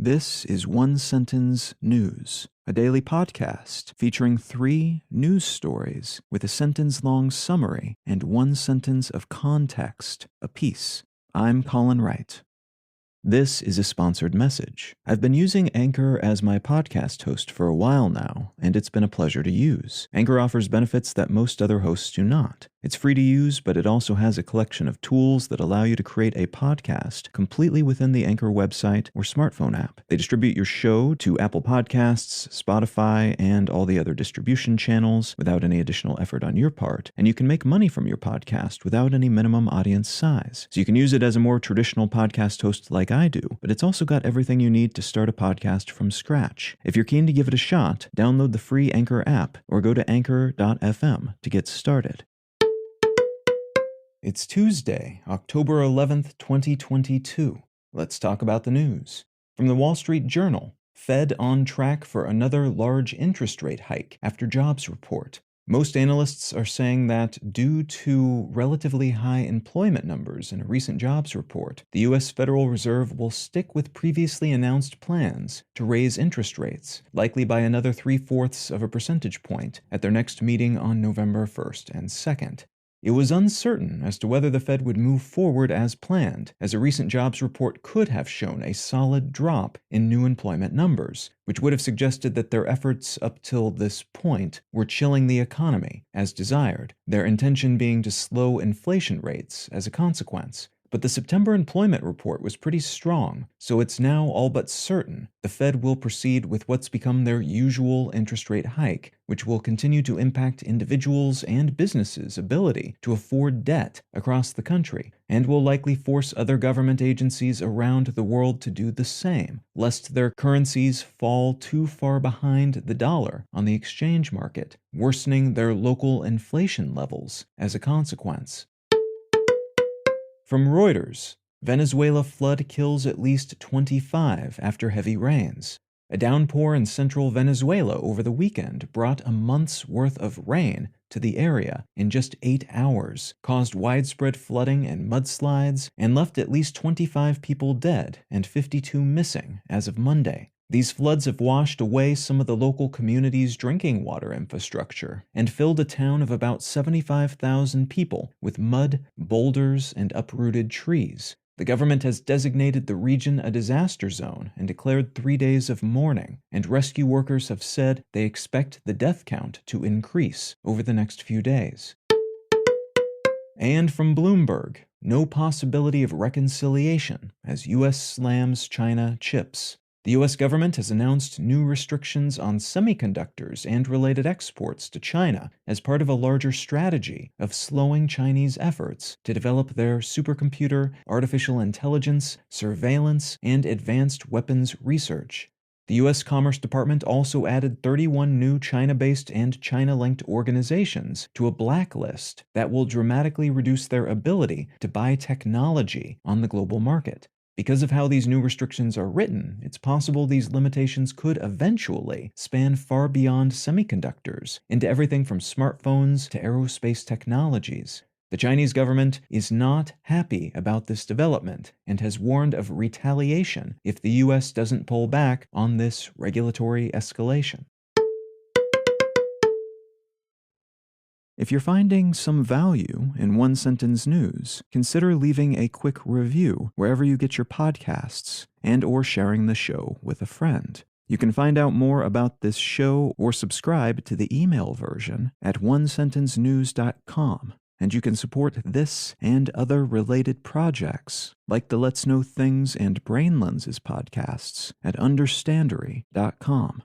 This is One Sentence News, a daily podcast featuring 3 news stories with a sentence-long summary and 1 sentence of context apiece. I'm Colin Wright. This is a sponsored message. I've been using Anchor as my podcast host for a while now, and it's been a pleasure to use. Anchor offers benefits that most other hosts do not. It's free to use, but it also has a collection of tools that allow you to create a podcast completely within the Anchor website or smartphone app. They distribute your show to Apple Podcasts, Spotify, and all the other distribution channels without any additional effort on your part, and you can make money from your podcast without any minimum audience size. So you can use it as a more traditional podcast host like I do, but it's also got everything you need to start a podcast from scratch. If you're keen to give it a shot, download the free Anchor app or go to anchor.fm to get started. It's Tuesday, October 11th, 2022. Let's talk about the news. From the Wall Street Journal, Fed on track for another large interest rate hike after jobs report. Most analysts are saying that due to relatively high employment numbers in a recent jobs report, the U.S. Federal Reserve will stick with previously announced plans to raise interest rates, likely by another 0.75 of a percentage point at their next meeting on November 1st and 2nd. It was uncertain as to whether the Fed would move forward as planned, as a recent jobs report could have shown a solid drop in new employment numbers, which would have suggested that their efforts up till this point were chilling the economy, as desired, their intention being to slow inflation rates as a consequence. But the September employment report was pretty strong, so it's now all but certain the Fed will proceed with what's become their usual interest rate hike, which will continue to impact individuals' and businesses' ability to afford debt across the country, and will likely force other government agencies around the world to do the same, lest their currencies fall too far behind the dollar on the exchange market, worsening their local inflation levels as a consequence. From Reuters, Venezuela flood kills at least 25 after heavy rains. A downpour in central Venezuela over the weekend brought a month's worth of rain to the area in just 8 hours, caused widespread flooding and mudslides, and left at least 25 people dead and 52 missing as of Monday. These floods have washed away some of the local community's drinking water infrastructure and filled a town of about 75,000 people with mud, boulders, and uprooted trees. The government has designated the region a disaster zone and declared 3 days of mourning, and rescue workers have said they expect the death count to increase over the next few days. And from Bloomberg, no possibility of reconciliation as U.S. slams China chips. The U.S. government has announced new restrictions on semiconductors and related exports to China as part of a larger strategy of slowing Chinese efforts to develop their supercomputer, artificial intelligence, surveillance, and advanced weapons research. The U.S. Commerce Department also added 31 new China-based and China-linked organizations to a blacklist that will dramatically reduce their ability to buy technology on the global market. Because of how these new restrictions are written, it's possible these limitations could eventually span far beyond semiconductors into everything from smartphones to aerospace technologies. The Chinese government is not happy about this development and has warned of retaliation if the U.S. doesn't pull back on this regulatory escalation. If you're finding some value in One Sentence News, consider leaving a quick review wherever you get your podcasts and/or sharing the show with a friend. You can find out more about this show or subscribe to the email version at onesentencenews.com, and you can support this and other related projects like the Let's Know Things and Brain Lenses podcasts at understandery.com.